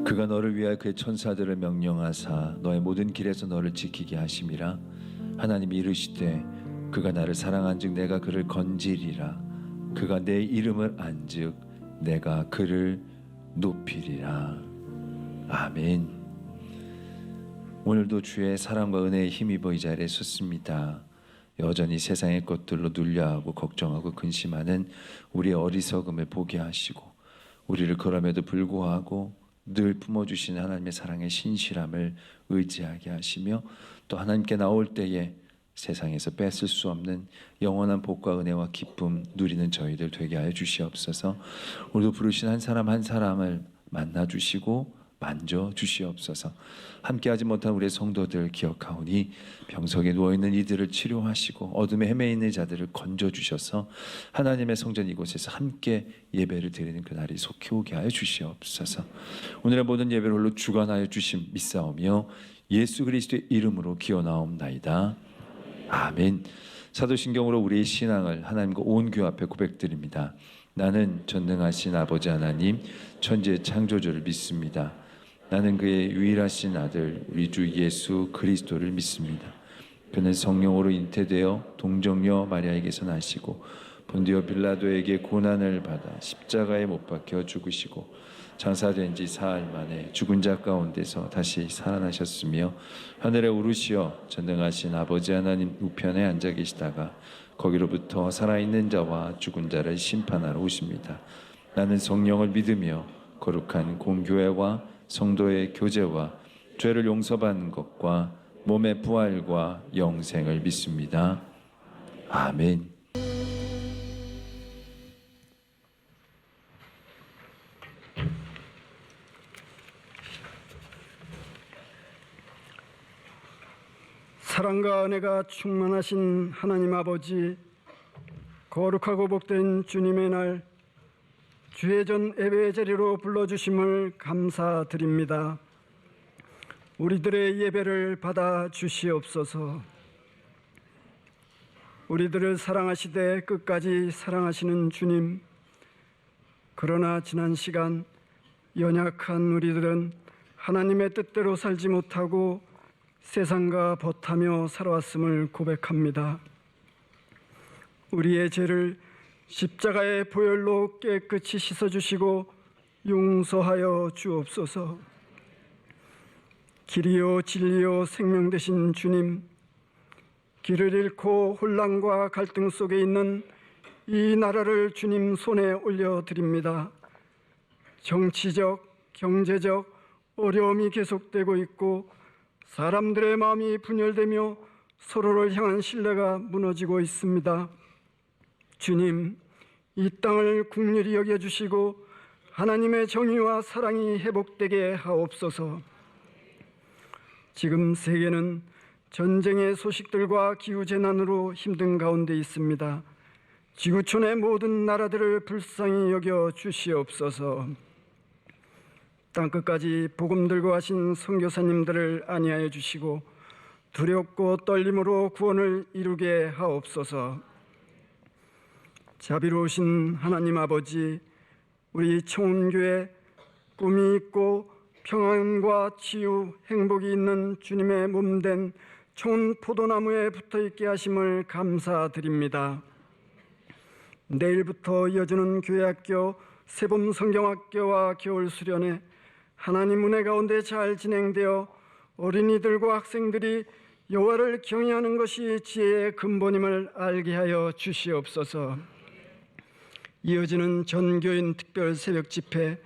그가 너를 위하여 그의 천사들을 명령하사 너의 모든 길에서 너를 지키게 하심이라. 하나님이 이르시되 그가 나를 사랑한즉 내가 그를 건지리라. 그가 내 이름을 안즉 내가 그를 높이리라. 아멘. 오늘도 주의 사랑과 은혜에 힘입어 이 자리에 섰습니다. 여전히 세상의 것들로 눌려하고 걱정하고 근심하는 우리의 어리석음을 보게 하시고, 우리를 그럼에도 불구하고 늘 품어주시는 하나님의 사랑의 신실함을 의지하게 하시며, 또 하나님께 나올 때에 세상에서 뺏을 수 없는 영원한 복과 은혜와 기쁨 누리는 저희들 되게 하여 주시옵소서. 오늘도 부르신 한 사람 한 사람을 만나주시고 만져주시옵소서. 함께하지 못한 우리의 성도들 기억하오니 병석에 누워있는 이들을 치료하시고 어둠에 헤매있는 자들을 건져주셔서 하나님의 성전 이곳에서 함께 예배를 드리는 그날이 속히 오게 하여 주시옵소서. 오늘의 모든 예배를 홀로 주관하여 주심 믿사오며 예수 그리스도의 이름으로 기원하옵나이다. 아멘. 사도신경으로 우리의 신앙을 하나님과 온 교회 앞에 고백드립니다. 나는 전능하신 아버지 하나님 천지의 창조주를 믿습니다. 나는 그의 유일하신 아들 우리 주 예수 그리스도를 믿습니다. 그는 성령으로 잉태되어 동정녀 마리아에게서 나시고 본디오 빌라도에게 고난을 받아 십자가에 못 박혀 죽으시고 장사된 지 사흘 만에 죽은 자 가운데서 다시 살아나셨으며 하늘에 오르시어 전능하신 아버지 하나님 우편에 앉아 계시다가 거기로부터 살아있는 자와 죽은 자를 심판하러 오십니다. 나는 성령을 믿으며 거룩한 공교회와 성도의 교제와 죄를 용서받는 것과 몸의 부활과 영생을 믿습니다. 아멘. 사랑과 은혜가 충만하신 하나님 아버지, 거룩하고 복된 주님의 날 주의 전 예배의 자리로 불러주심을 감사드립니다. 우리들의 예배를 받아 주시옵소서. 우리들을 사랑하시되 끝까지 사랑하시는 주님, 그러나 지난 시간 연약한 우리들은 하나님의 뜻대로 살지 못하고 세상과 벗하며 살아왔음을 고백합니다. 우리의 죄를 십자가의 보혈로 깨끗이 씻어주시고 용서하여 주옵소서. 길이요 진리요 생명 되신 주님, 길을 잃고 혼란과 갈등 속에 있는 이 나라를 주님 손에 올려드립니다. 정치적, 경제적 어려움이 계속되고 있고 사람들의 마음이 분열되며 서로를 향한 신뢰가 무너지고 있습니다. 주님, 이 땅을 긍휼히 여겨주시고 하나님의 정의와 사랑이 회복되게 하옵소서. 지금 세계는 전쟁의 소식들과 기후재난으로 힘든 가운데 있습니다. 지구촌의 모든 나라들을 불쌍히 여겨 주시옵소서. 땅끝까지 복음 들고 하신 선교사님들을 안위하여 주시고 두렵고 떨림으로 구원을 이루게 하옵소서. 자비로우신 하나님 아버지, 우리 청운교회 꿈이 있고 평안과 치유, 행복이 있는 주님의 몸된 청운 포도나무에 붙어있게 하심을 감사드립니다. 내일부터 이어지는 교회학교, 세봄 성경학교와 겨울 수련회 하나님 은혜 가운데 잘 진행되어 어린이들과 학생들이 여호와를 경외하는 것이 지혜의 근본임을 알게 하여 주시옵소서. 이어지는 전교인 특별 새벽 집회,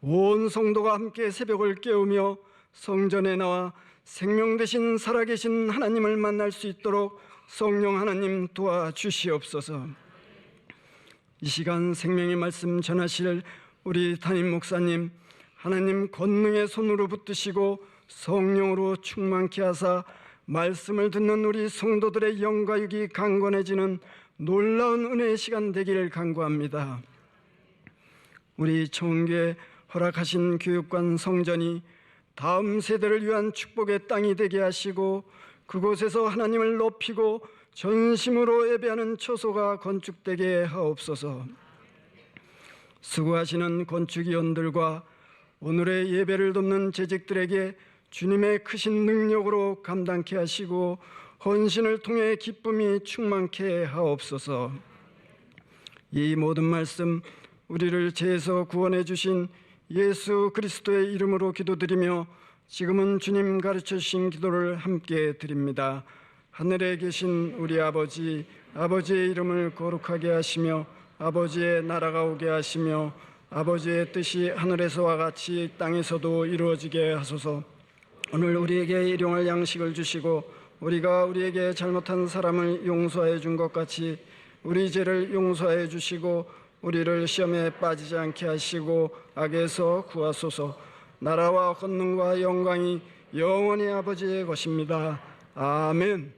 온 성도가 함께 새벽을 깨우며 성전에 나와 생명 되신 살아계신 하나님을 만날 수 있도록 성령 하나님 도와주시옵소서. 이 시간 생명의 말씀 전하실 우리 담임 목사님, 하나님 권능의 손으로 붙드시고 성령으로 충만케 하사 말씀을 듣는 우리 성도들의 영과 육이 강건해지는 놀라운 은혜의 시간 되기를 간구합니다. 우리 청운교회 허락하신 교육관 성전이 다음 세대를 위한 축복의 땅이 되게 하시고 그곳에서 하나님을 높이고 전심으로 예배하는 처소가 건축되게 하옵소서. 수고하시는 건축위원들과 오늘의 예배를 돕는 재직들에게 주님의 크신 능력으로 감당케 하시고 헌신을 통해 기쁨이 충만케 하옵소서. 이 모든 말씀 우리를 죄에서 구원해 주신 예수 그리스도의 이름으로 기도드리며 지금은 주님 가르쳐 주신 기도를 함께 드립니다. 하늘에 계신 우리 아버지, 아버지의 이름을 거룩하게 하시며 아버지의 나라가 오게 하시며 아버지의 뜻이 하늘에서와 같이 땅에서도 이루어지게 하소서. 오늘 우리에게 일용할 양식을 주시고 우리가 우리에게 잘못한 사람을 용서해 준 것 같이 우리 죄를 용서해 주시고 우리를 시험에 빠지지 않게 하시고 악에서 구하소서. 나라와 권능과 영광이 영원히 아버지의 것입니다. 아멘.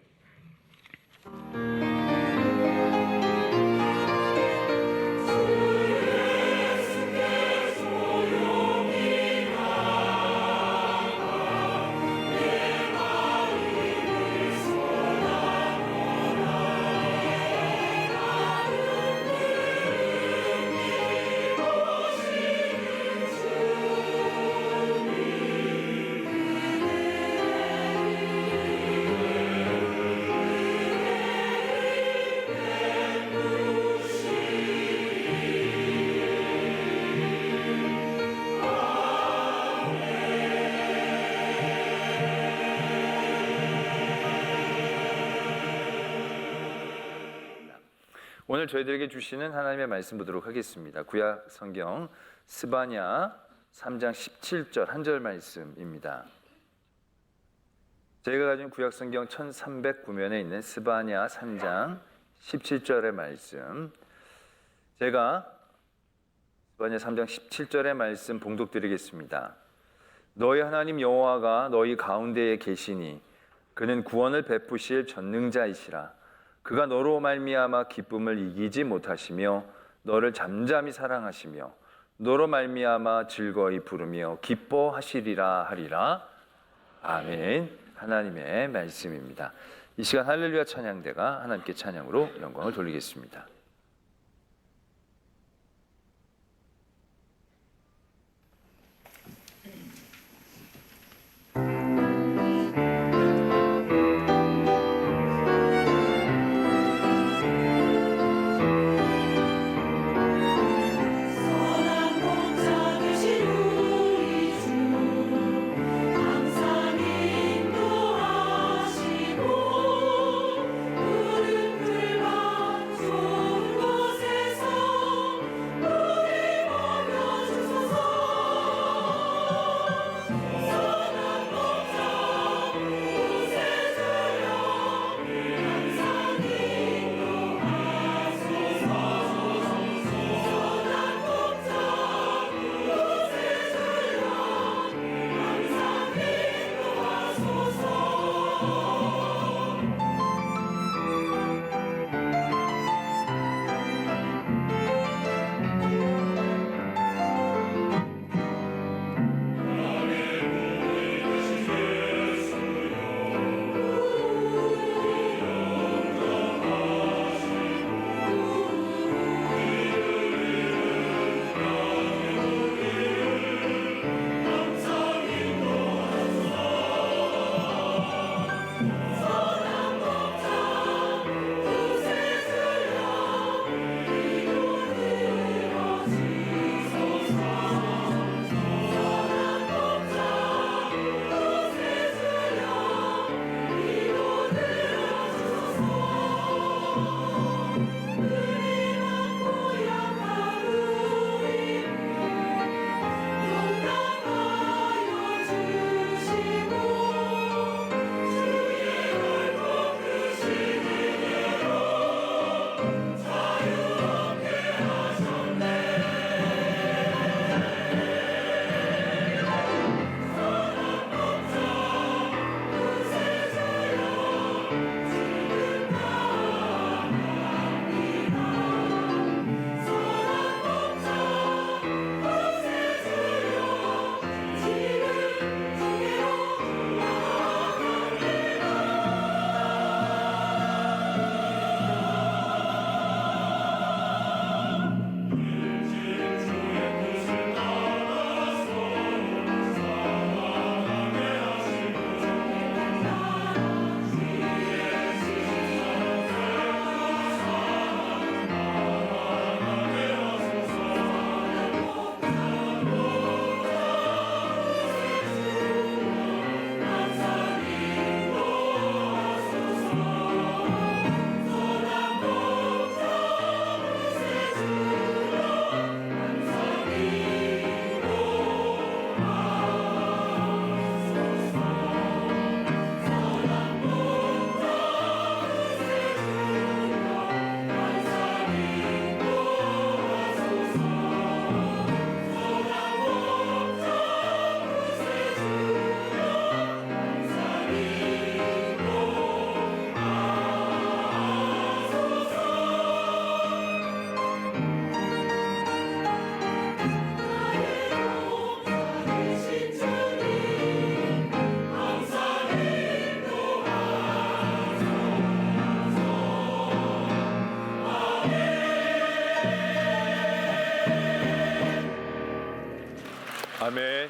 오늘 저희들에게 주시는 하나님의 말씀 보도록 하겠습니다. 구약 성경 스바냐 3장 17절 한 절 말씀입니다. 저희가 가진 구약 성경 1309면에 있는 스바냐 3장 17절의 말씀, 제가 스바냐 3장 17절의 말씀 봉독드리겠습니다. 너희 하나님 여호와가 너희 가운데에 계시니 그는 구원을 베푸실 전능자이시라. 그가 너로 말미암아 기쁨을 이기지 못하시며 너를 잠잠히 사랑하시며 너로 말미암아 즐거이 부르며 기뻐하시리라 하리라. 아멘. 하나님의 말씀입니다. 이 시간 할렐루야 찬양대가 하나님께 찬양으로 영광을 돌리겠습니다. 항상 인도하시고 무릎을 맞춰 아멘.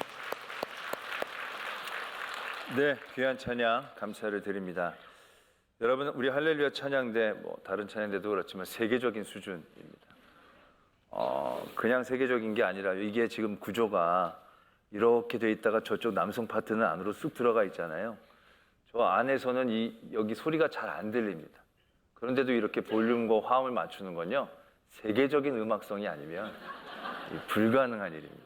네, 귀한 찬양 감사를 드립니다. 여러분, 우리 할렐루야 찬양대 다른 찬양대도 그렇지만 세계적인 수준입니다. 그냥 세계적인 게 아니라 이게 지금 구조가 이렇게 돼 있다가 저쪽 남성 파트는 안으로 쑥 들어가 있잖아요. 저 안에서는 여기 소리가 잘 안 들립니다. 그런데도 이렇게 볼륨과 화음을 맞추는 건요, 세계적인 음악성이 아니면 불가능한 일입니다.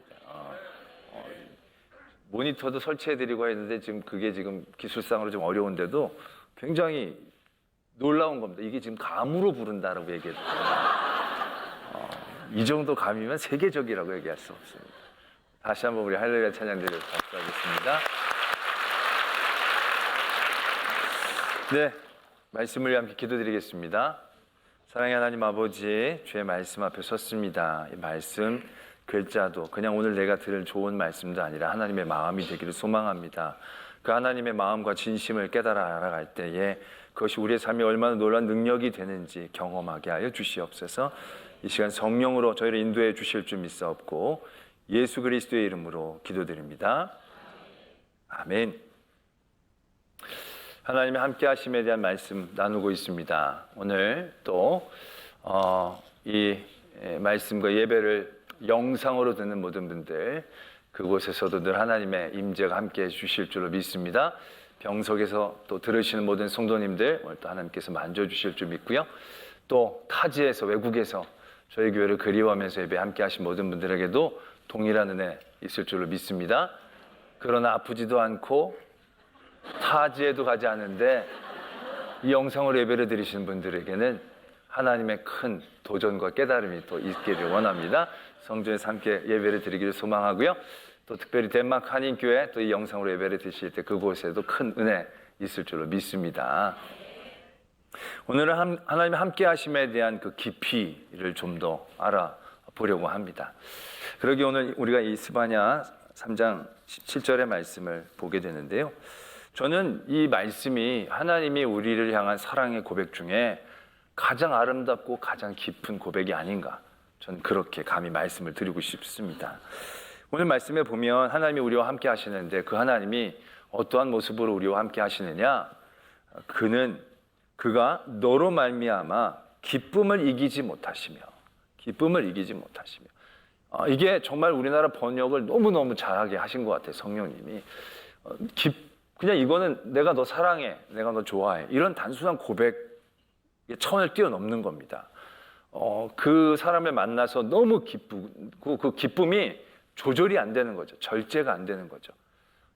모니터도 설치해드리고 했는데 지금 그게 지금 기술상으로 좀 어려운데도 굉장히 놀라운 겁니다. 이게 지금 감으로 부른다라고 얘기해요. 이 정도 감이면 세계적이라고 얘기할 수 없습니다. 다시 한번 우리 할렐루야 찬양들을 박수하겠습니다. 네, 말씀을 위해 함께 기도드리겠습니다. 사랑의 하나님 아버지, 주의 말씀 앞에 섰습니다. 이 말씀 글자도 그냥 오늘 내가 들을 좋은 말씀도 아니라 하나님의 마음이 되기를 소망합니다. 그 하나님의 마음과 진심을 깨달아 알아갈 때에 그것이 우리의 삶에 얼마나 놀라운 능력이 되는지 경험하게 하여 주시옵소서. 이 시간 성령으로 저희를 인도해 주실 줄 믿사옵고 예수 그리스도의 이름으로 기도드립니다. 아멘. 하나님의 함께 하심에 대한 말씀 나누고 있습니다. 오늘 또 이 말씀과 예배를 영상으로 듣는 모든 분들, 그곳에서도 늘 하나님의 임재가 함께 해 주실 줄로 믿습니다. 병석에서 또 들으시는 모든 성도님들, 오늘 또 하나님께서 만져주실 줄 믿고요. 또 타지에서, 외국에서 저희 교회를 그리워하면서 예배 함께 하신 모든 분들에게도 동일한 은혜 있을 줄로 믿습니다. 그러나 아프지도 않고 타지에도 가지 않은데 이 영상으로 예배를 드리시는 분들에게는 하나님의 큰 도전과 깨달음이 또 있기를 원합니다. 성전에서 함께 예배를 드리기를 소망하고요. 또 특별히 덴마크 한인교회 또 이 영상으로 예배를 드실 때 그곳에도 큰 은혜 있을 줄로 믿습니다. 오늘은 하나님의 함께 하심에 대한 그 깊이를 좀 더 알아보려고 합니다. 그러기 오늘 우리가 이 스바냐 3장 7절의 말씀을 보게 되는데요. 저는 이 말씀이 하나님이 우리를 향한 사랑의 고백 중에 가장 아름답고 가장 깊은 고백이 아닌가, 저는 그렇게 감히 말씀을 드리고 싶습니다. 오늘 말씀에 보면 하나님이 우리와 함께 하시는데 그 하나님이 어떠한 모습으로 우리와 함께 하시느냐, 그가 너로 말미암아 기쁨을 이기지 못하시며 이게 정말 우리나라 번역을 너무너무 잘하게 하신 것 같아요. 성령님이 그냥 이거는 내가 너 사랑해, 내가 너 좋아해, 이런 단순한 고백의 차원을 뛰어넘는 겁니다. 그 사람을 만나서 너무 기쁘고 그 기쁨이 조절이 안 되는 거죠. 절제가 안 되는 거죠.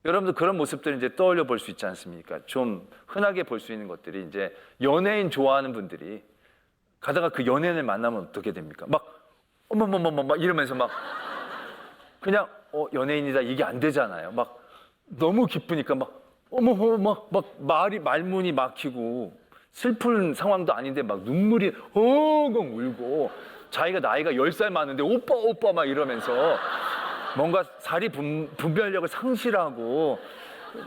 여러분들 그런 모습들을 이제 떠올려 볼 수 있지 않습니까? 좀 흔하게 볼 수 있는 것들이, 이제 연예인 좋아하는 분들이 가다가 그 연예인을 만나면 어떻게 됩니까? 막 어머머머머 막 이러면서 막 그냥 연예인이다 이게 안 되잖아요. 막 너무 기쁘니까 막 어머머 막 말문이 막히고 슬픈 상황도 아닌데 막 눈물이 엉엉 울고, 자기가 나이가 10살 많은데 오빠 막 이러면서 뭔가 사리 분별력을 상실하고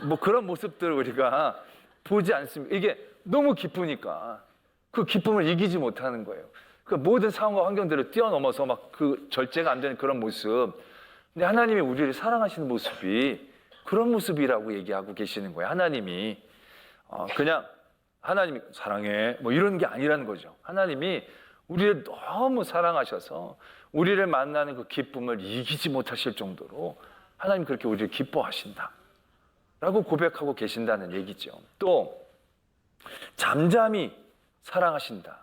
뭐 그런 모습들을 우리가 보지 않습니까? 이게 너무 기쁘니까 그 기쁨을 이기지 못하는 거예요. 그 모든 상황과 환경들을 뛰어넘어서 막 그 절제가 안 되는 그런 모습. 근데 하나님이 우리를 사랑하시는 모습이 그런 모습이라고 얘기하고 계시는 거예요. 하나님이 그냥 하나님이 사랑해 뭐 이런 게 아니라는 거죠. 하나님이 우리를 너무 사랑하셔서 우리를 만나는 그 기쁨을 이기지 못하실 정도로 하나님 그렇게 우리를 기뻐하신다 라고 고백하고 계신다는 얘기죠. 또 잠잠히 사랑하신다.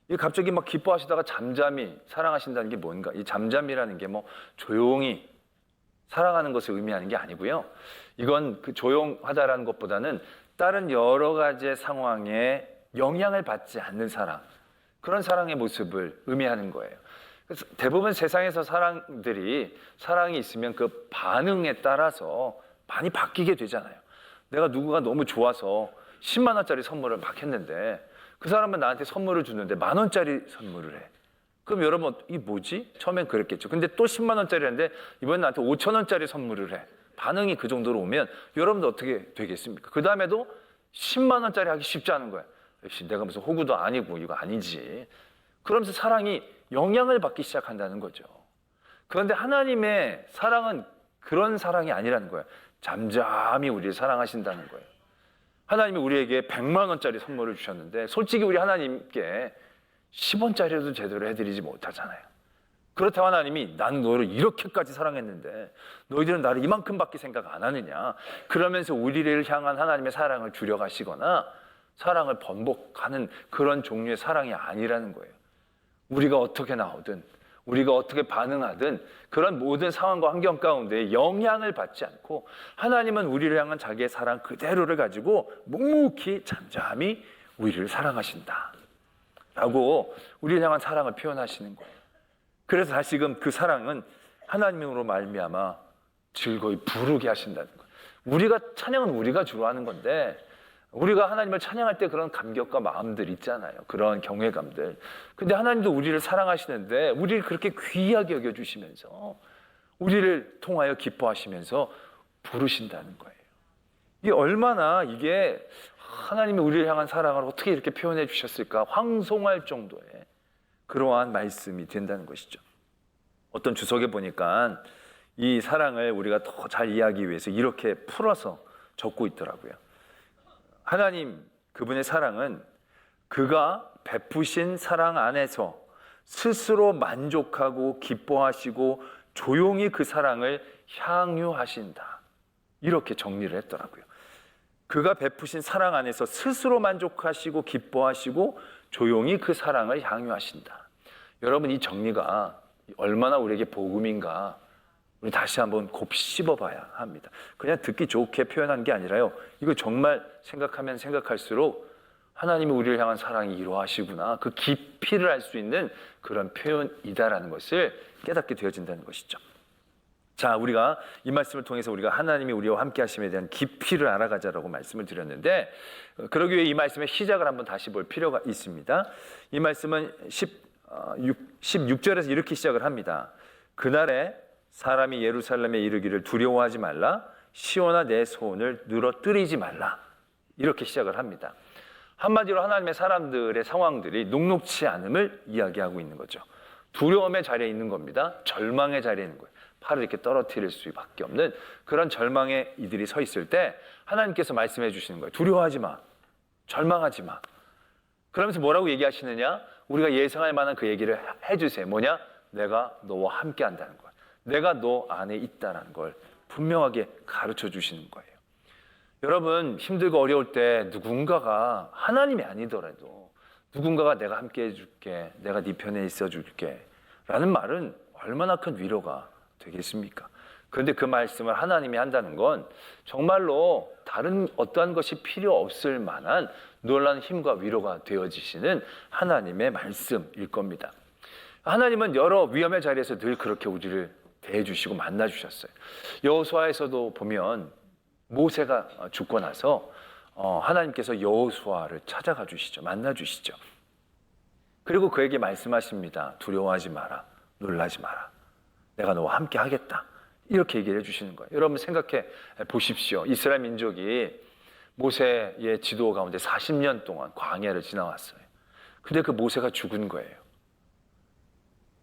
이 갑자기 막 기뻐하시다가 잠잠히 사랑하신다는 게 뭔가, 이 잠잠이라는 게 뭐 조용히 사랑하는 것을 의미하는 게 아니고요. 이건 그 조용하다라는 것보다는 다른 여러 가지의 상황에 영향을 받지 않는 사랑, 그런 사랑의 모습을 의미하는 거예요. 그래서 대부분 세상에서 사랑이 있으면 그 반응에 따라서 많이 바뀌게 되잖아요. 내가 누구가 너무 좋아서 10만 원짜리 선물을 막 했는데 그 사람은 나한테 선물을 주는데 10,000원짜리 선물을 해. 그럼 여러분 이 뭐지? 처음엔 그랬겠죠. 근데 또 10만 원짜리인데 이번엔 나한테 5,000원짜리 선물을 해. 반응이 그 정도로 오면 여러분도 어떻게 되겠습니까? 그 다음에도 10만 원짜리 하기 쉽지 않은 거야. 역시 내가 무슨 호구도 아니고 이거 아니지. 그러면서 사랑이 영향을 받기 시작한다는 거죠. 그런데 하나님의 사랑은 그런 사랑이 아니라는 거예요. 잠잠히 우리를 사랑하신다는 거예요. 하나님이 우리에게 100만 원짜리 선물을 주셨는데 솔직히 우리 하나님께 10원짜리라도 제대로 해드리지 못하잖아요. 그렇다고 하나님이 난 너를 이렇게까지 사랑했는데 너희들은 나를 이만큼밖에 생각 안 하느냐, 그러면서 우리를 향한 하나님의 사랑을 줄여가시거나 사랑을 번복하는 그런 종류의 사랑이 아니라는 거예요. 우리가 어떻게 나오든 우리가 어떻게 반응하든 그런 모든 상황과 환경 가운데 영향을 받지 않고 하나님은 우리를 향한 자기의 사랑 그대로를 가지고 묵묵히 잠잠히 우리를 사랑하신다 라고 우리를 향한 사랑을 표현하시는 거예요. 그래서 다시금 그 사랑은 하나님으로 말미암아 즐거이 부르게 하신다는 거예요. 우리가 찬양은 우리가 주로 하는 건데 우리가 하나님을 찬양할 때 그런 감격과 마음들 있잖아요. 그런 경외감들. 근데 하나님도 우리를 사랑하시는데 우리를 그렇게 귀하게 여겨주시면서 우리를 통하여 기뻐하시면서 부르신다는 거예요. 이게 얼마나 이게 하나님이 우리를 향한 사랑을 어떻게 이렇게 표현해 주셨을까 황송할 정도의 그러한 말씀이 된다는 것이죠. 어떤 주석에 보니까 이 사랑을 우리가 더 잘 이해하기 위해서 이렇게 풀어서 적고 있더라고요. 하나님 그분의 사랑은 그가 베푸신 사랑 안에서 스스로 만족하고 기뻐하시고 조용히 그 사랑을 향유하신다. 이렇게 정리를 했더라고요. 그가 베푸신 사랑 안에서 스스로 만족하시고 기뻐하시고 조용히 그 사랑을 향유하신다. 여러분 이 정리가 얼마나 우리에게 복음인가 우리 다시 한번 곱씹어봐야 합니다. 그냥 듣기 좋게 표현한 게 아니라요. 이거 정말 생각하면 생각할수록 하나님이 우리를 향한 사랑이 이러하시구나. 그 깊이를 알 수 있는 그런 표현이다라는 것을 깨닫게 되어진다는 것이죠. 자, 우리가 이 말씀을 통해서 우리가 하나님이 우리와 함께 하심에 대한 깊이를 알아가자라고 말씀을 드렸는데 그러기 위해 이 말씀의 시작을 한번 다시 볼 필요가 있습니다. 이 말씀은 16절에서 이렇게 시작을 합니다. 그날에 사람이 예루살렘에 이르기를 두려워하지 말라, 시온아 내 소원을 늘어뜨리지 말라, 이렇게 시작을 합니다. 한마디로 하나님의 사람들의 상황들이 녹록치 않음을 이야기하고 있는 거죠. 두려움의 자리에 있는 겁니다. 절망의 자리에 있는 거예요. 팔을 이렇게 떨어뜨릴 수밖에 없는 그런 절망에 이들이 서 있을 때 하나님께서 말씀해 주시는 거예요. 두려워하지 마, 절망하지 마. 그러면서 뭐라고 얘기하시느냐? 우리가 예상할 만한 그 얘기를 해주세요. 뭐냐? 내가 너와 함께 한다는 거예요. 내가 너 안에 있다는 걸 분명하게 가르쳐 주시는 거예요. 여러분 힘들고 어려울 때 누군가가 하나님이 아니더라도 누군가가 내가 함께 해줄게, 내가 네 편에 있어줄게 라는 말은 얼마나 큰 위로가 되겠습니까? 그런데 그 말씀을 하나님이 한다는 건 정말로 다른 어떠한 것이 필요 없을 만한 놀라운 힘과 위로가 되어지시는 하나님의 말씀일 겁니다. 하나님은 여러 위험의 자리에서 늘 그렇게 우리를 대해주시고 만나주셨어요. 여호수아에서도 보면 모세가 죽고 나서 하나님께서 여호수아를 찾아가 주시죠. 만나 주시죠. 그리고 그에게 말씀하십니다. 두려워하지 마라, 놀라지 마라, 내가 너와 함께 하겠다, 이렇게 얘기를 해주시는 거예요. 여러분 생각해 보십시오. 이스라엘 민족이 모세의 지도 가운데 40년 동안 광야를 지나왔어요. 근데 그 모세가 죽은 거예요.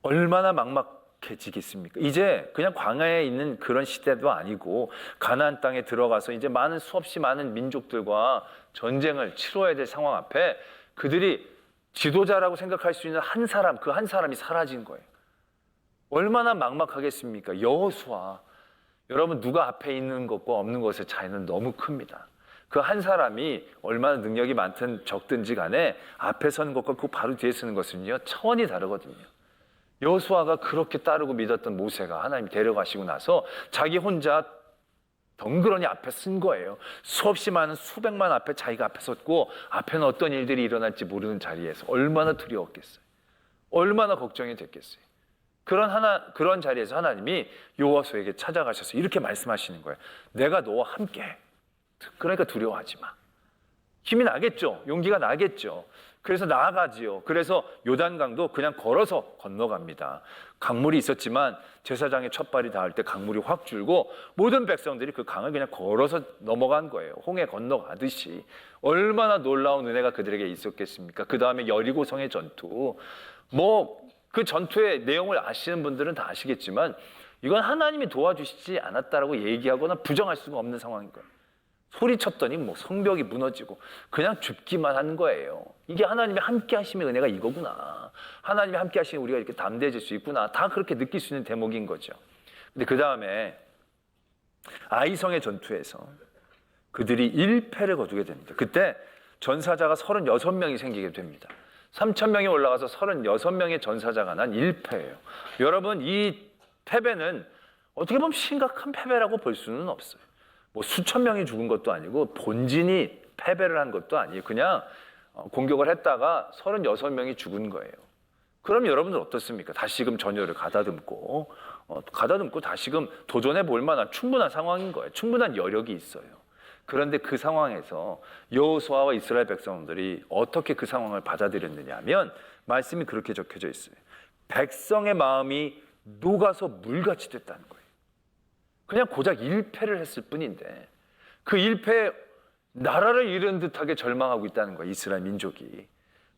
얼마나 막막해지겠습니까? 이제 그냥 광야에 있는 그런 시대도 아니고 가나안 땅에 들어가서 이제 수없이 많은 민족들과 전쟁을 치러야 될 상황 앞에 그들이 지도자라고 생각할 수 있는 한 사람, 그 한 사람이 사라진 거예요. 얼마나 막막하겠습니까? 여호수아, 여러분 누가 앞에 있는 것과 없는 것의 차이는 너무 큽니다. 그 한 사람이 얼마나 능력이 많든 적든지 간에 앞에 서는 것과 그 바로 뒤에 서는 것은요 차원이 다르거든요. 여호수아가 그렇게 따르고 믿었던 모세가 하나님 데려가시고 나서 자기 혼자 덩그러니 앞에 쓴 거예요. 수없이 많은 수백만 앞에 자기가 앞에 섰고 앞에는 어떤 일들이 일어날지 모르는 자리에서 얼마나 두려웠겠어요. 얼마나 걱정이 됐겠어요. 그런 자리에서 하나님이 여호수아에게 찾아가셔서 이렇게 말씀하시는 거예요. 내가 너와 함께 해. 그러니까 두려워하지 마. 힘이 나겠죠. 용기가 나겠죠. 그래서 나아가지요. 그래서 요단강도 그냥 걸어서 건너갑니다. 강물이 있었지만 제사장의 첫발이 닿을 때 강물이 확 줄고 모든 백성들이 그 강을 그냥 걸어서 넘어간 거예요. 홍해 건너가듯이. 얼마나 놀라운 은혜가 그들에게 있었겠습니까? 그 다음에 여리고성의 전투. 그 전투의 내용을 아시는 분들은 다 아시겠지만 이건 하나님이 도와주시지 않았다라고 얘기하거나 부정할 수가 없는 상황인 거예요. 소리쳤더니 뭐 성벽이 무너지고 그냥 죽기만 한 거예요. 이게 하나님이 함께 하심의 은혜가 이거구나. 하나님이 함께 하시면 우리가 이렇게 담대해질 수 있구나. 다 그렇게 느낄 수 있는 대목인 거죠. 근데 그 다음에 아이성의 전투에서 그들이 1패를 거두게 됩니다. 그때 전사자가 36명이 생기게 됩니다. 3,000명이 올라가서 36명의 전사자가 난 1패예요. 여러분, 이 패배는 어떻게 보면 심각한 패배라고 볼 수는 없어요. 뭐 수천 명이 죽은 것도 아니고 본진이 패배를 한 것도 아니에요. 그냥 공격을 했다가 36명이 죽은 거예요. 그럼 여러분들 어떻습니까? 다시금 전열을 가다듬고 다시금 도전해 볼 만한 충분한 상황인 거예요. 충분한 여력이 있어요. 그런데 그 상황에서 여호수아와 이스라엘 백성들이 어떻게 그 상황을 받아들였느냐 하면 말씀이 그렇게 적혀져 있어요. 백성의 마음이 녹아서 물같이 됐다는 거예요. 그냥 고작 1패를 했을 뿐인데 그 1패에 나라를 잃은 듯하게 절망하고 있다는 거예요. 이스라엘 민족이.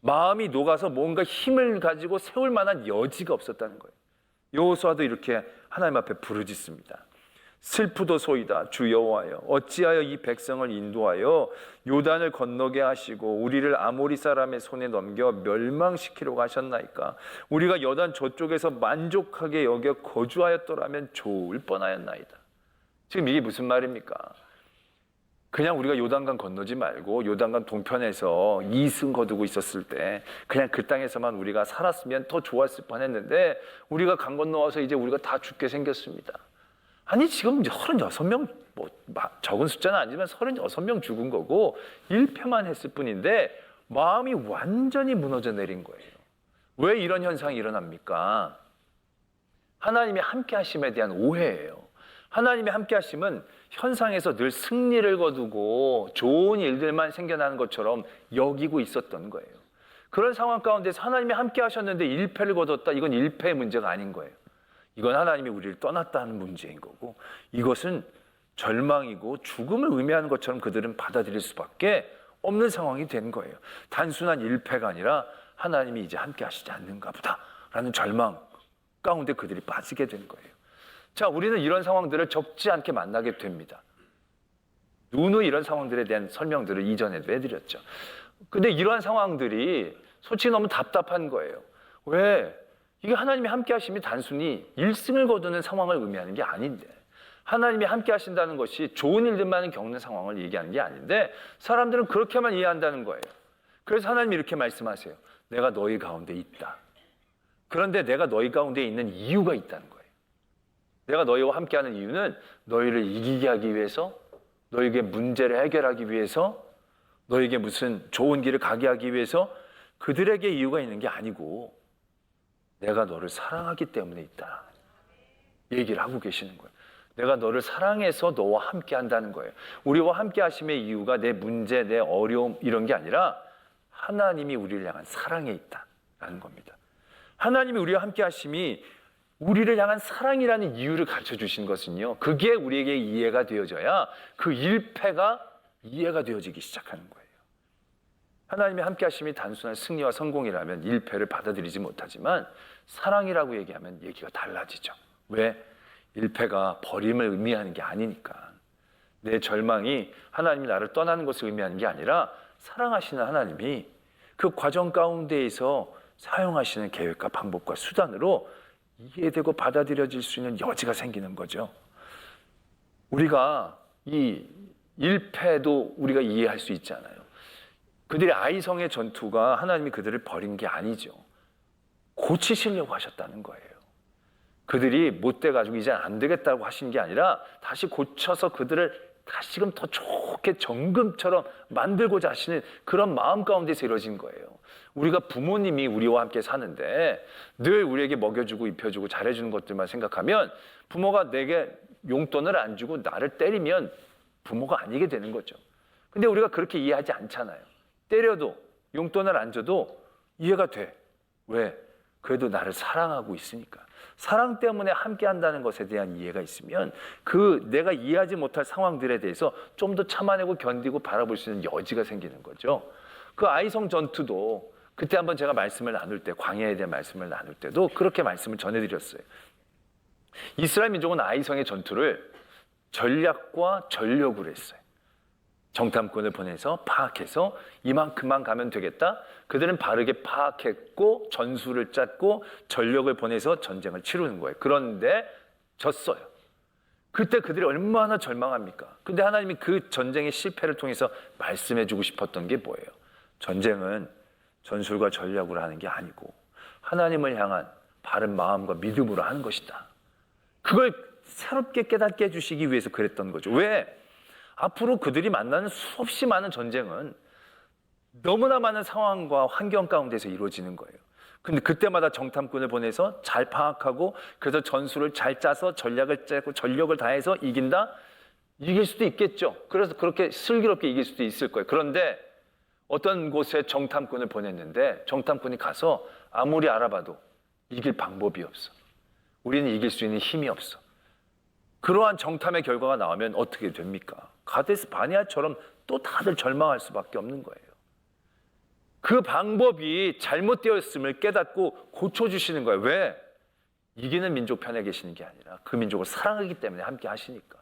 마음이 녹아서 뭔가 힘을 가지고 세울 만한 여지가 없었다는 거예요. 여호수아도 이렇게 하나님 앞에 부르짖습니다. 슬프도소이다 주 여호와여, 어찌하여 이 백성을 인도하여 요단을 건너게 하시고 우리를 아모리 사람의 손에 넘겨 멸망시키려고 하셨나이까. 우리가 요단 저쪽에서 만족하게 여겨 거주하였더라면 좋을 뻔하였나이다. 지금 이게 무슨 말입니까? 그냥 우리가 요단강 건너지 말고 요단강 동편에서 이승 거두고 있었을 때 그냥 그 땅에서만 우리가 살았으면 더 좋았을 뻔했는데 우리가 강 건너와서 이제 우리가 다 죽게 생겼습니다. 아니 지금 36명, 뭐 적은 숫자는 아니지만 36명 죽은 거고 1패만 했을 뿐인데 마음이 완전히 무너져 내린 거예요. 왜 이런 현상이 일어납니까? 하나님의 함께 하심에 대한 오해예요. 하나님의 함께 하심은 현상에서 늘 승리를 거두고 좋은 일들만 생겨나는 것처럼 여기고 있었던 거예요. 그런 상황 가운데서 하나님이 함께 하셨는데 1패를 거뒀다. 이건 1패의 문제가 아닌 거예요. 이건 하나님이 우리를 떠났다는 문제인 거고 이것은 절망이고 죽음을 의미하는 것처럼 그들은 받아들일 수밖에 없는 상황이 된 거예요. 단순한 1패가 아니라 하나님이 이제 함께 하시지 않는가 보다라는 절망 가운데 그들이 빠지게 된 거예요. 자, 우리는 이런 상황들을 적지 않게 만나게 됩니다. 누누이 이런 상황들에 대한 설명들을 이전에도 해드렸죠. 근데 이러한 상황들이 솔직히 너무 답답한 거예요. 왜? 이게 하나님이 함께 하심이 단순히 1승을 거두는 상황을 의미하는 게 아닌데 하나님이 함께 하신다는 것이 좋은 일들만 겪는 상황을 얘기하는 게 아닌데 사람들은 그렇게만 이해한다는 거예요. 그래서 하나님이 이렇게 말씀하세요. 내가 너희 가운데 있다. 그런데 내가 너희 가운데 있는 이유가 있다는 거예요. 내가 너희와 함께하는 이유는 너희를 이기게 하기 위해서, 너희에게 문제를 해결하기 위해서, 너희에게 무슨 좋은 길을 가게 하기 위해서 그들에게 이유가 있는 게 아니고 내가 너를 사랑하기 때문에 있다. 얘기를 하고 계시는 거예요. 내가 너를 사랑해서 너와 함께 한다는 거예요. 우리와 함께 하심의 이유가 내 문제, 내 어려움 이런 게 아니라 하나님이 우리를 향한 사랑에 있다라는 겁니다. 하나님이 우리와 함께 하심이 우리를 향한 사랑이라는 이유를 가르쳐 주신 것은요. 그게 우리에게 이해가 되어져야 그 1패가 이해가 되어지기 시작하는 거예요. 하나님이 함께 하심이 단순한 승리와 성공이라면 1패를 받아들이지 못하지만 사랑이라고 얘기하면 얘기가 달라지죠. 왜? 1패가 버림을 의미하는 게 아니니까. 내 절망이 하나님이 나를 떠나는 것을 의미하는 게 아니라 사랑하시는 하나님이 그 과정 가운데에서 사용하시는 계획과 방법과 수단으로 이해되고 받아들여질 수 있는 여지가 생기는 거죠. 우리가 이 1패도 우리가 이해할 수 있잖아요. 그들의 아이성의 전투가 하나님이 그들을 버린 게 아니죠. 고치시려고 하셨다는 거예요. 그들이 못돼가지고 이제 안 되겠다고 하신 게 아니라 다시 고쳐서 그들을 다시금 더 좋게 정금처럼 만들고자 하시는 그런 마음 가운데서 이루어진 거예요. 우리가 부모님이 우리와 함께 사는데 늘 우리에게 먹여주고 입혀주고 잘해주는 것들만 생각하면 부모가 내게 용돈을 안 주고 나를 때리면 부모가 아니게 되는 거죠. 근데 우리가 그렇게 이해하지 않잖아요. 때려도 용돈을 안 줘도 이해가 돼. 왜? 그래도 나를 사랑하고 있으니까. 사랑 때문에 함께 한다는 것에 대한 이해가 있으면 그 내가 이해하지 못할 상황들에 대해서 좀 더 참아내고 견디고 바라볼 수 있는 여지가 생기는 거죠. 그 아이성 전투도 그때 한번 제가 말씀을 나눌 때, 광야에 대한 말씀을 나눌 때도 그렇게 말씀을 전해드렸어요. 이스라엘 민족은 아이성의 전투를 전략과 전력으로 했어요. 정탐꾼을 보내서 파악해서 이만큼만 가면 되겠다. 그들은 바르게 파악했고 전술을 짰고 전력을 보내서 전쟁을 치르는 거예요. 그런데 졌어요. 그때 그들이 얼마나 절망합니까? 근데 하나님이 그 전쟁의 실패를 통해서 말씀해 주고 싶었던 게 뭐예요? 전쟁은 전술과 전략으로 하는 게 아니고 하나님을 향한 바른 마음과 믿음으로 하는 것이다. 그걸 새롭게 깨닫게 해주시기 위해서 그랬던 거죠. 왜? 앞으로 그들이 만나는 수없이 많은 전쟁은 너무나 많은 상황과 환경 가운데서 이루어지는 거예요. 근데 그때마다 정탐꾼을 보내서 잘 파악하고 그래서 전술을 잘 짜서 전략을 짜고 전력을 다해서 이긴다? 이길 수도 있겠죠. 그래서 그렇게 슬기롭게 이길 수도 있을 거예요. 그런데 어떤 곳에 정탐꾼을 보냈는데 정탐꾼이 가서 아무리 알아봐도 이길 방법이 없어. 우리는 이길 수 있는 힘이 없어. 그러한 정탐의 결과가 나오면 어떻게 됩니까? 가데스 바네아처럼 또 다들 절망할 수밖에 없는 거예요. 그 방법이 잘못되었음을 깨닫고 고쳐주시는 거예요. 왜? 이기는 민족 편에 계시는 게 아니라 그 민족을 사랑하기 때문에 함께 하시니까.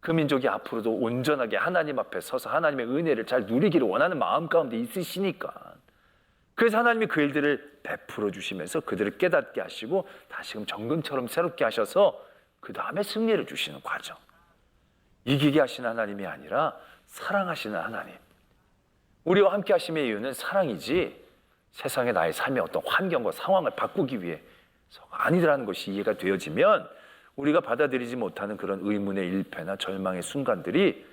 그 민족이 앞으로도 온전하게 하나님 앞에 서서 하나님의 은혜를 잘 누리기를 원하는 마음 가운데 있으시니까. 그래서 하나님이 그 일들을 베풀어 주시면서 그들을 깨닫게 하시고 다시금 정금처럼 새롭게 하셔서 그 다음에 승리를 주시는 과정. 이기게 하시는 하나님이 아니라 사랑하시는 하나님. 우리와 함께 하심의 이유는 사랑이지 세상의 나의 삶의 어떤 환경과 상황을 바꾸기 위해서가 아니라는 것이 이해가 되어지면 우리가 받아들이지 못하는 그런 의문의 일패나 절망의 순간들이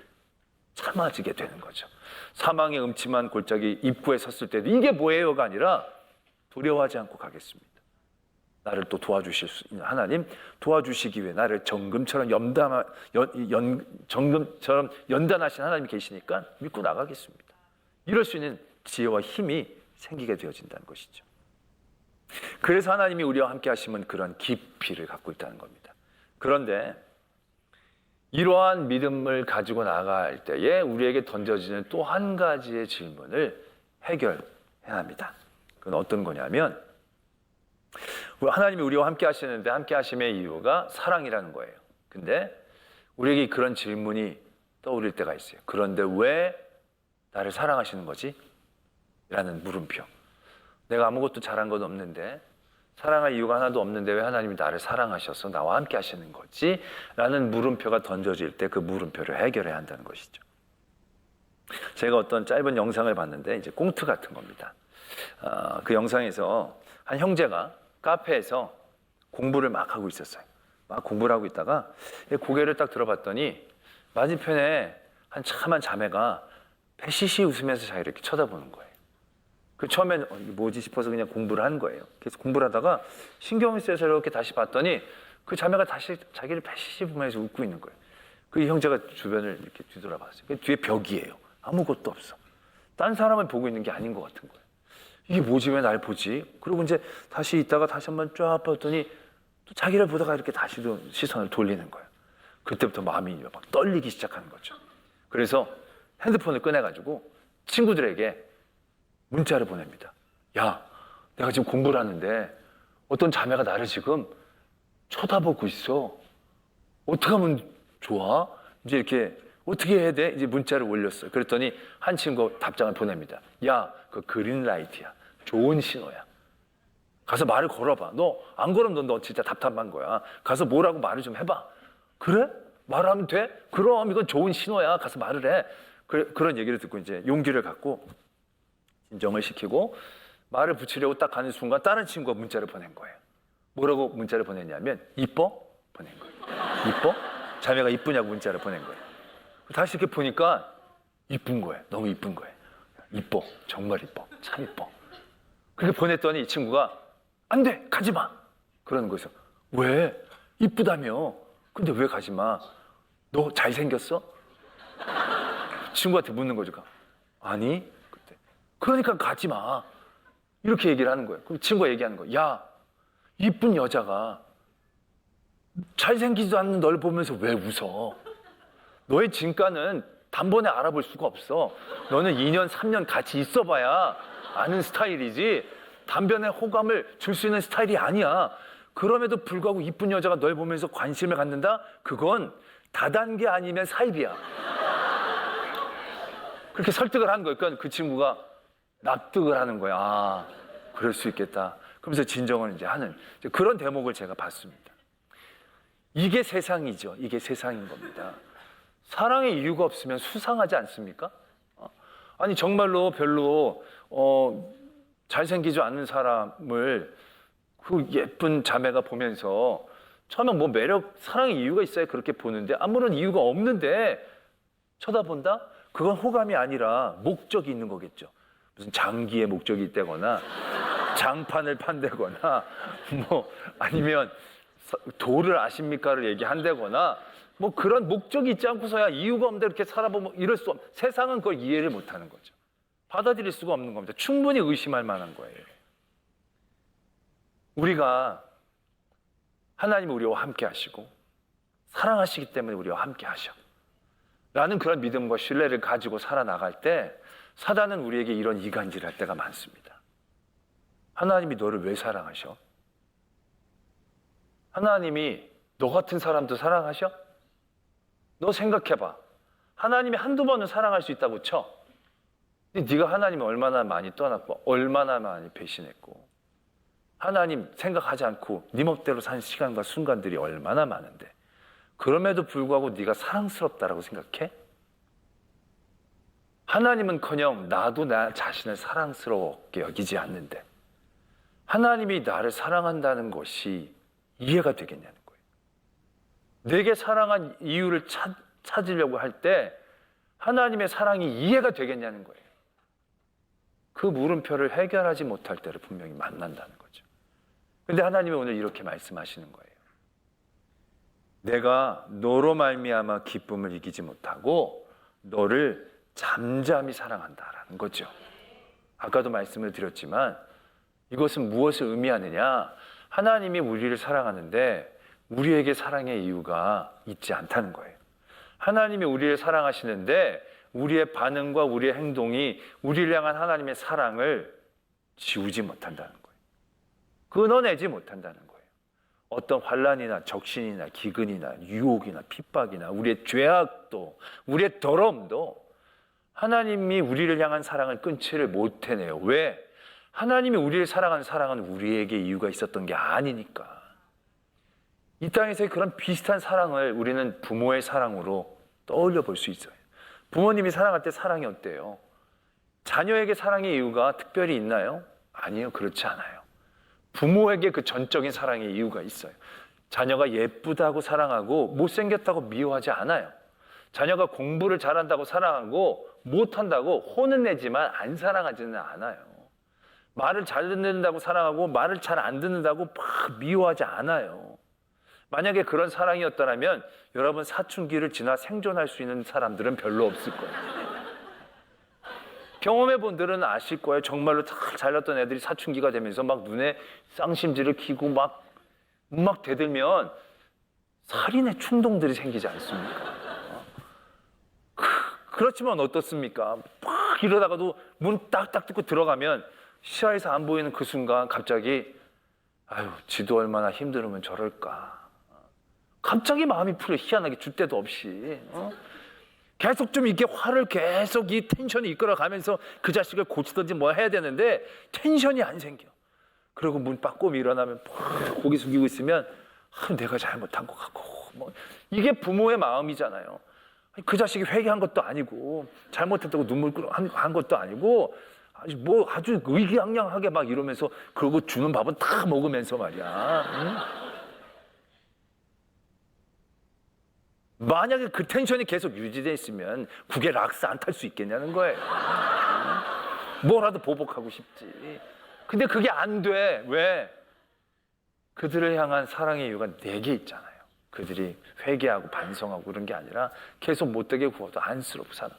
참아지게 되는 거죠. 사망의 음침한 골짜기 입구에 섰을 때도 이게 뭐예요가 아니라 두려워하지 않고 가겠습니다. 나를 또 도와주실 수 있는 하나님, 도와주시기 위해 나를 정금처럼 연단하신 하나님이 계시니까 믿고 나가겠습니다. 이럴 수 있는 지혜와 힘이 생기게 되어진다는 것이죠. 그래서 하나님이 우리와 함께 하시면 그런 깊이를 갖고 있다는 겁니다. 그런데 이러한 믿음을 가지고 나갈 때에 우리에게 던져지는 또 한 가지의 질문을 해결해야 합니다. 그건 어떤 거냐면 하나님이 우리와 함께 하시는데 함께 하심의 이유가 사랑이라는 거예요. 근데 우리에게 그런 질문이 떠오를 때가 있어요. 그런데 왜 나를 사랑하시는 거지? 라는 물음표. 내가 아무것도 잘한 건 없는데 사랑할 이유가 하나도 없는데 왜 하나님이 나를 사랑하셔서 나와 함께 하시는 거지? 라는 물음표가 던져질 때 그 물음표를 해결해야 한다는 것이죠. 제가 어떤 짧은 영상을 봤는데 이제 꽁트 같은 겁니다. 그 영상에서 한 형제가 카페에서 공부를 막 하고 있었어요. 막 공부를 하고 있다가 고개를 딱 들어봤더니 맞은편에 한 참한 자매가 패시시 웃으면서 자기를 이렇게 쳐다보는 거예요. 그 처음엔 뭐지 싶어서 그냥 공부를 한 거예요. 그래서 공부를 하다가 신경이 쓰여서 이렇게 다시 봤더니 그 자매가 다시 자기를 패시시 보면서 웃고 있는 거예요. 그 형제가 주변을 이렇게 뒤돌아봤어요. 그 뒤에 벽이에요. 아무것도 없어. 딴 사람을 보고 있는 게 아닌 것 같은 거예요. 이게 뭐지? 왜 날 보지? 그리고 이제 다시 있다가 다시 한번 쫙 봤더니 또 자기를 보다가 이렇게 다시도 시선을 돌리는 거예요. 그때부터 마음이 막 떨리기 시작하는 거죠. 그래서 핸드폰을 꺼내가지고 친구들에게 문자를 보냅니다. 야, 내가 지금 공부를 하는데 어떤 자매가 나를 지금 쳐다보고 있어. 어떻게 하면 좋아? 이제 이렇게 어떻게 해야 돼? 이제 문자를 올렸어요. 그랬더니 한 친구가 답장을 보냅니다. 야, 그 그린라이트야. 좋은 신호야. 가서 말을 걸어봐. 너 안 걸으면 너 진짜 답답한 거야. 가서 뭐라고 말을 좀 해봐. 그래? 말하면 돼? 그럼 이건 좋은 신호야. 가서 말을 해. 그런 얘기를 듣고 이제 용기를 갖고 진정을 시키고 말을 붙이려고 딱 가는 순간 다른 친구가 문자를 보낸 거예요. 뭐라고 문자를 보냈냐면 이뻐? 보낸 거예요. 이뻐? 자매가 이쁘냐고 문자를 보낸 거예요. 다시 이렇게 보니까 이쁜 거예요. 너무 이쁜 거예요. 이뻐. 정말 이뻐. 참 이뻐. 그렇게 보냈더니 이 친구가 안 돼. 가지 마. 그러는 거죠. 왜? 이쁘다며. 근데 왜 가지 마? 너 잘생겼어? 친구한테 묻는 거죠. 아니. 그때. 그러니까 가지 마. 이렇게 얘기를 하는 거예요. 그럼 친구가 얘기하는 거예요. 야, 이쁜 여자가 잘생기지도 않는 널 보면서 왜 웃어? 너의 진가는 단번에 알아볼 수가 없어. 너는 2년, 3년 같이 있어봐야 아는 스타일이지 단번에 호감을 줄 수 있는 스타일이 아니야. 그럼에도 불구하고 이쁜 여자가 널 보면서 관심을 갖는다? 그건 다단계 아니면 사입이야. 그렇게 설득을 한 거예요. 그러니까 그 친구가 납득을 하는 거야. 아, 그럴 수 있겠다. 그러면서 진정을 이제 하는 그런 대목을 제가 봤습니다. 이게 세상이죠. 이게 세상인 겁니다. 사랑의 이유가 없으면 수상하지 않습니까? 아니 정말로 별로 잘생기지 않은 사람을 그 예쁜 자매가 보면서 처음에 뭐 매력, 사랑의 이유가 있어야 그렇게 보는데 아무런 이유가 없는데 쳐다본다? 그건 호감이 아니라 목적이 있는 거겠죠. 무슨 장기의 목적이 있다거나 장판을 판다거나 뭐 아니면 도를 아십니까를 얘기한다거나 뭐 그런 목적이 있지 않고서야 이유가 없는데 이렇게 살아보면 이럴 수 세상은 그걸 이해를 못하는 거죠. 받아들일 수가 없는 겁니다. 충분히 의심할 만한 거예요. 우리가 하나님이 우리와 함께 하시고 사랑하시기 때문에 우리와 함께 하셔 라는 그런 믿음과 신뢰를 가지고 살아나갈 때 사단은 우리에게 이런 이간질을 할 때가 많습니다. 하나님이 너를 왜 사랑하셔? 하나님이 너 같은 사람도 사랑하셔? 너 생각해봐. 하나님이 한두 번은 사랑할 수 있다고 쳐. 근데 네가 하나님을 얼마나 많이 떠났고 얼마나 많이 배신했고 하나님 생각하지 않고 네 멋대로 산 시간과 순간들이 얼마나 많은데 그럼에도 불구하고 네가 사랑스럽다라고 생각해? 하나님은커녕 나도 나 자신을 사랑스럽게 여기지 않는데 하나님이 나를 사랑한다는 것이 이해가 되겠냐는 거예요. 내게 사랑한 이유를 찾으려고 할 때 하나님의 사랑이 이해가 되겠냐는 거예요. 그 물음표를 해결하지 못할 때를 분명히 만난다는 거죠. 근데 하나님이 오늘 이렇게 말씀하시는 거예요. 내가 너로 말미암아 기쁨을 이기지 못하고 너를 잠잠히 사랑한다라는 거죠. 아까도 말씀을 드렸지만 이것은 무엇을 의미하느냐? 하나님이 우리를 사랑하는데 우리에게 사랑의 이유가 있지 않다는 거예요. 하나님이 우리를 사랑하시는데 우리의 반응과 우리의 행동이 우리를 향한 하나님의 사랑을 지우지 못한다는 거예요. 끊어내지 못한다는 거예요. 어떤 환난이나 적신이나 기근이나 유혹이나 핍박이나 우리의 죄악도 우리의 더러움도 하나님이 우리를 향한 사랑을 끊지를 못해내요. 왜? 하나님이 우리를 사랑하는 사랑은 우리에게 이유가 있었던 게 아니니까. 이 땅에서의 그런 비슷한 사랑을 우리는 부모의 사랑으로 떠올려 볼 수 있어요. 부모님이 사랑할 때 사랑이 어때요? 자녀에게 사랑의 이유가 특별히 있나요? 아니요, 그렇지 않아요. 부모에게 그 전적인 사랑의 이유가 있어요. 자녀가 예쁘다고 사랑하고 못생겼다고 미워하지 않아요. 자녀가 공부를 잘한다고 사랑하고 못한다고 혼은 내지만 안 사랑하지는 않아요. 말을 잘 듣는다고 사랑하고 말을 잘 안 듣는다고 막 미워하지 않아요. 만약에 그런 사랑이었다면 여러분 사춘기를 지나 생존할 수 있는 사람들은 별로 없을 거예요. 경험해 본 분들은 아실 거예요. 정말로 잘났던 애들이 사춘기가 되면서 막 눈에 쌍심지를 키고 막 대들면 살인의 충동들이 생기지 않습니까? 그렇지만 어떻습니까? 막 이러다가도 문 딱딱 뜯고 들어가면 시야에서 안 보이는 그 순간 갑자기 아유 지도 얼마나 힘들으면 저럴까. 갑자기 마음이 풀려. 희한하게 줄 데도 없이. 계속 좀 이렇게 화를 계속 이 텐션이 이끌어가면서 그 자식을 고치든지 뭐 해야 되는데 텐션이 안 생겨. 그리고 문 빠꼼 일어나면 고개 숙이고 있으면 내가 잘못한 것 같고 뭐 이게 부모의 마음이잖아요. 그 자식이 회개한 것도 아니고 잘못했다고 눈물 한 것도 아니고 아주 의기양양하게 막 이러면서 그러고 주는 밥은 다 먹으면서 말이야. 응? 만약에 그 텐션이 계속 유지되어 있으면 국에 락스 안 탈 수 있겠냐는 거예요. 뭐라도 보복하고 싶지. 근데 그게 안 돼. 왜? 그들을 향한 사랑의 이유가 4개 있잖아요. 그들이 회개하고 반성하고 그런 게 아니라 계속 못되게 구워도 안쓰럽고 살아.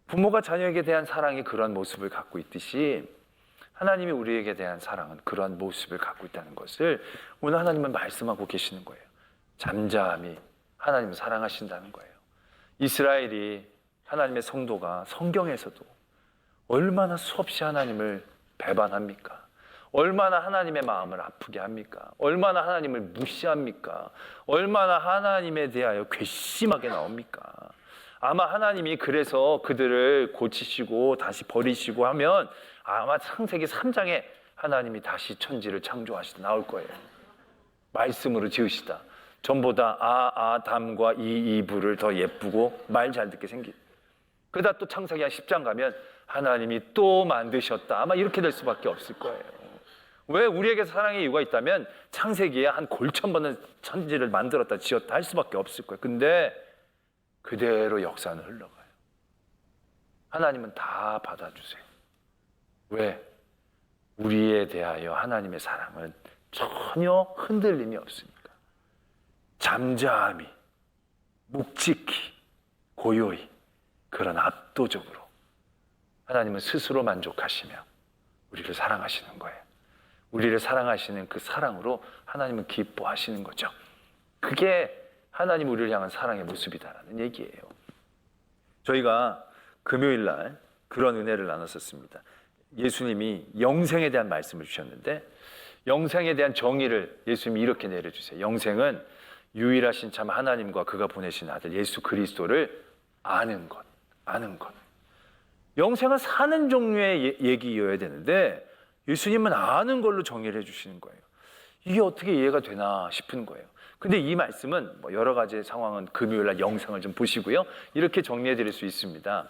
부모가 자녀에게 대한 사랑이 그런 모습을 갖고 있듯이 하나님이 우리에게 대한 사랑은 그런 모습을 갖고 있다는 것을 오늘 하나님은 말씀하고 계시는 거예요. 잠잠히 하나님을 사랑하신다는 거예요. 이스라엘이 하나님의 성도가 성경에서도 얼마나 수없이 하나님을 배반합니까? 얼마나 하나님의 마음을 아프게 합니까? 얼마나 하나님을 무시합니까? 얼마나 하나님에 대하여 괘씸하게 나옵니까? 아마 하나님이 그래서 그들을 고치시고 다시 버리시고 하면 아마 창세기 3장에 하나님이 다시 천지를 창조하시다 나올 거예요. 말씀으로 지으시다. 전보다 아담과 이브를 더 예쁘고 말 잘 듣게 생긴. 그러다 또 창세기 한 10장 가면 하나님이 또 만드셨다. 아마 이렇게 될 수밖에 없을 거예요. 왜 우리에게 사랑의 이유가 있다면 창세기에 한 골천번은 천지를 만들었다 지었다 할 수밖에 없을 거예요. 근데 그대로 역사는 흘러가요. 하나님은 다 받아주세요. 왜? 우리에 대하여 하나님의 사랑은 전혀 흔들림이 없으니까. 잠잠히, 묵직히, 고요히, 그러나 압도적으로 하나님은 스스로 만족하시며 우리를 사랑하시는 거예요. 우리를 사랑하시는 그 사랑으로 하나님은 기뻐하시는 거죠. 그게 하나님 우리를 향한 사랑의 모습이다라는 얘기예요. 저희가 금요일 날 그런 은혜를 나눴었습니다. 예수님이 영생에 대한 말씀을 주셨는데 영생에 대한 정의를 예수님이 이렇게 내려주세요. 영생은 유일하신 참 하나님과 그가 보내신 아들 예수 그리스도를 아는 것. 영생은 사는 종류의 얘기여야 되는데 예수님은 아는 걸로 정의를 해주시는 거예요. 이게 어떻게 이해가 되나 싶은 거예요. 근데 이 말씀은 뭐 여러 가지 상황은 금요일날 영상을 좀 보시고요. 이렇게 정리해 드릴 수 있습니다.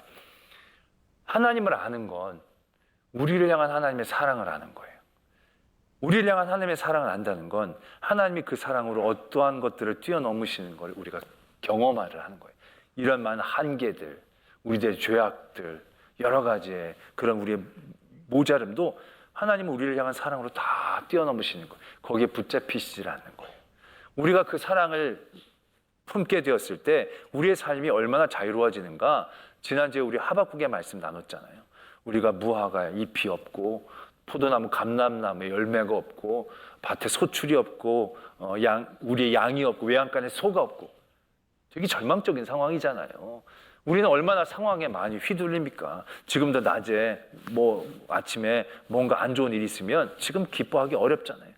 하나님을 아는 건 우리를 향한 하나님의 사랑을 아는 거예요. 우리를 향한 하나님의 사랑을 안다는 건 하나님이 그 사랑으로 어떠한 것들을 뛰어넘으시는 걸 우리가 경험하려 하는 거예요. 이런 많은 한계들, 우리들의 죄악들, 여러 가지의 그런 우리의 모자름도 하나님은 우리를 향한 사랑으로 다 뛰어넘으시는 거예요. 거기에 붙잡히시지 않는 거예요. 우리가 그 사랑을 품게 되었을 때 우리의 삶이 얼마나 자유로워지는가. 지난주에 우리 하박국의 말씀 나눴잖아요. 우리가 무화과에 잎이 없고 포도나무, 감람나무에 열매가 없고 밭에 소출이 없고 우리의 양이 없고 외양간에 소가 없고 되게 절망적인 상황이잖아요. 우리는 얼마나 상황에 많이 휘둘립니까? 지금도 낮에 아침에 뭔가 안 좋은 일이 있으면 지금 기뻐하기 어렵잖아요.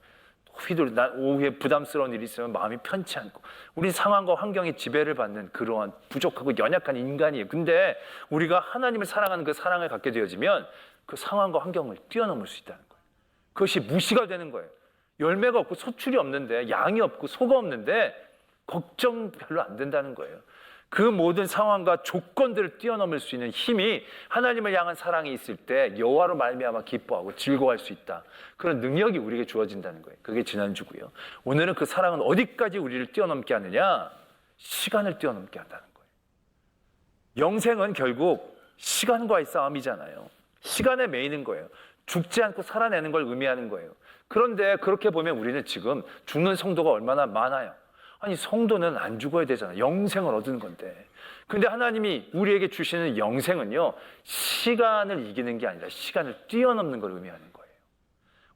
오후에 부담스러운 일이 있으면 마음이 편치 않고 우리 상황과 환경에 지배를 받는 그러한 부족하고 연약한 인간이에요. 근데 우리가 하나님을 사랑하는 그 사랑을 갖게 되어지면 그 상황과 환경을 뛰어넘을 수 있다는 거예요. 그것이 무시가 되는 거예요. 열매가 없고 소출이 없는데 양이 없고 소가 없는데 걱정 별로 안 된다는 거예요. 그 모든 상황과 조건들을 뛰어넘을 수 있는 힘이 하나님을 향한 사랑이 있을 때 여호와로 말미암아 기뻐하고 즐거워할 수 있다. 그런 능력이 우리에게 주어진다는 거예요. 그게 지난주고요. 오늘은 그 사랑은 어디까지 우리를 뛰어넘게 하느냐? 시간을 뛰어넘게 한다는 거예요. 영생은 결국 시간과의 싸움이잖아요. 시간에 매이는 거예요. 죽지 않고 살아내는 걸 의미하는 거예요. 그런데 그렇게 보면 우리는 지금 죽는 성도가 얼마나 많아요. 아니 성도는 안 죽어야 되잖아요. 영생을 얻은 건데. 근데 하나님이 우리에게 주시는 영생은요. 시간을 이기는 게 아니라 시간을 뛰어넘는 걸 의미하는 거예요.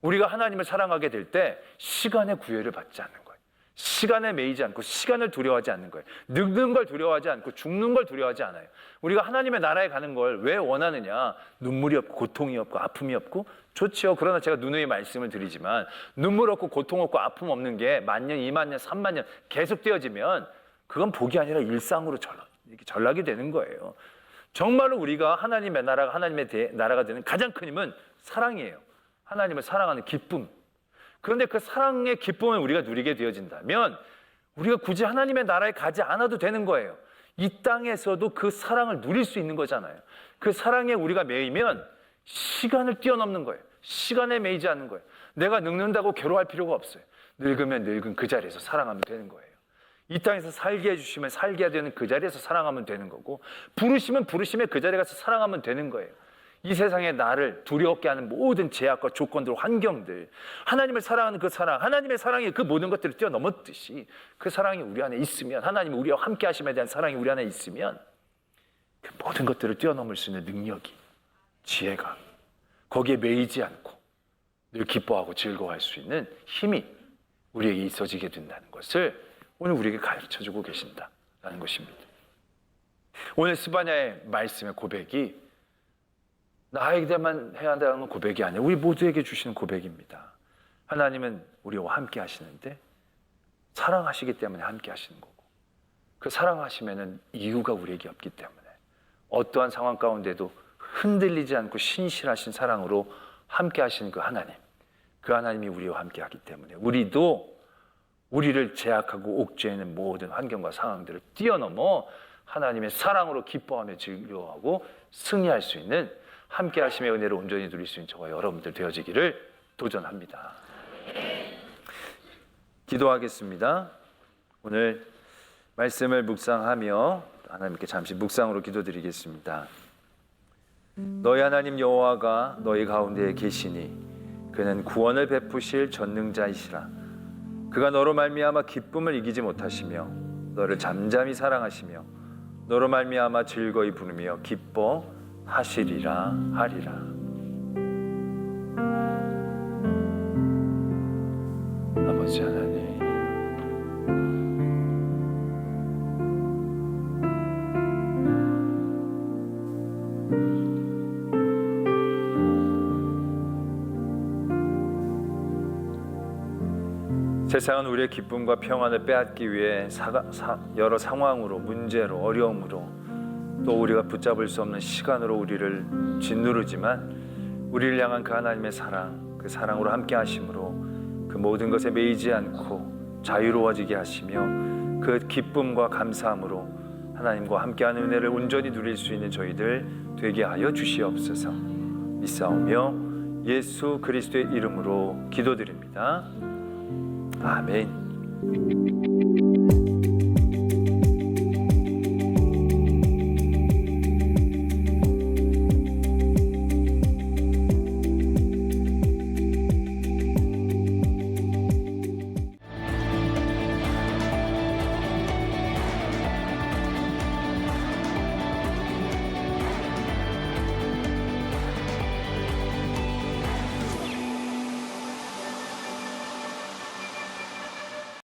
우리가 하나님을 사랑하게 될 때 시간의 구애를 받지 않는 거예요. 시간에 매이지 않고 시간을 두려워하지 않는 거예요. 늙는 걸 두려워하지 않고 죽는 걸 두려워하지 않아요. 우리가 하나님의 나라에 가는 걸 왜 원하느냐? 눈물이 없고 고통이 없고 아픔이 없고 좋죠. 그러나 제가 누누이 말씀을 드리지만 눈물 없고 고통 없고 아픔 없는 게 10,000년, 20,000년, 30,000년 계속 되어지면 그건 복이 아니라 일상으로 전락이 되는 거예요. 정말로 우리가 하나님의 나라가 되는 가장 큰 힘은 사랑이에요. 하나님을 사랑하는 기쁨. 그런데 그 사랑의 기쁨을 우리가 누리게 되어진다면 우리가 굳이 하나님의 나라에 가지 않아도 되는 거예요. 이 땅에서도 그 사랑을 누릴 수 있는 거잖아요. 그 사랑에 우리가 매이면 시간을 뛰어넘는 거예요. 시간에 매이지 않는 거예요. 내가 늙는다고 괴로워할 필요가 없어요. 늙으면 늙은 그 자리에서 사랑하면 되는 거예요. 이 땅에서 살게 해주시면 살게 되는 그 자리에서 사랑하면 되는 거고 부르시면 부르심에 그 자리에 가서 사랑하면 되는 거예요. 이 세상에 나를 두려웠게 하는 모든 제약과 조건들, 환경들, 하나님을 사랑하는 그 사랑, 하나님의 사랑이 그 모든 것들을 뛰어넘었듯이 그 사랑이 우리 안에 있으면, 하나님이 우리와 함께 하심에 대한 사랑이 우리 안에 있으면 그 모든 것들을 뛰어넘을 수 있는 능력이, 지혜가, 거기에 매이지 않고 늘 기뻐하고 즐거워할 수 있는 힘이 우리에게 있어지게 된다는 것을 오늘 우리에게 가르쳐주고 계신다라는 것입니다. 오늘 스바냐의 말씀의 고백이 나에게만 해야 한다는 고백이 아니라 우리 모두에게 주시는 고백입니다. 하나님은 우리와 함께 하시는데 사랑하시기 때문에 함께 하시는 거고, 그 사랑하시면은 이유가 우리에게 없기 때문에 어떠한 상황 가운데도 흔들리지 않고 신실하신 사랑으로 함께 하시는 그 하나님이 우리와 함께 하기 때문에 우리도 우리를 제약하고 옥죄이는 모든 환경과 상황들을 뛰어넘어 하나님의 사랑으로 기뻐하며 즐거워하고 승리할 수 있는 함께 하심의 은혜를 온전히 누릴 수 있는 저와 여러분들 되어지기를 도전합니다. 기도하겠습니다. 오늘 말씀을 묵상하며 하나님께 잠시 묵상으로 기도드리겠습니다. 너희 하나님 여호와가 너희 가운데에 계시니 그는 구원을 베푸실 전능자이시라. 그가 너로 말미암아 기쁨을 이기지 못하시며 너를 잠잠히 사랑하시며 너로 말미암아 즐거이 부르며 기뻐하시리라 하리라. 아버지 하나님, 세상은 우리의 기쁨과 평안을 빼앗기 위해 여러 상황으로, 문제로, 어려움으로, 또 우리가 붙잡을 수 없는 시간으로 우리를 짓누르지만 우리를 향한 그 하나님의 사랑, 그 사랑으로 함께 하심으로 그 모든 것에 매이지 않고 자유로워지게 하시며 그 기쁨과 감사함으로 하나님과 함께하는 은혜를 온전히 누릴 수 있는 저희들 되게 하여 주시옵소서. 믿사오며 예수 그리스도의 이름으로 기도드립니다. 아멘.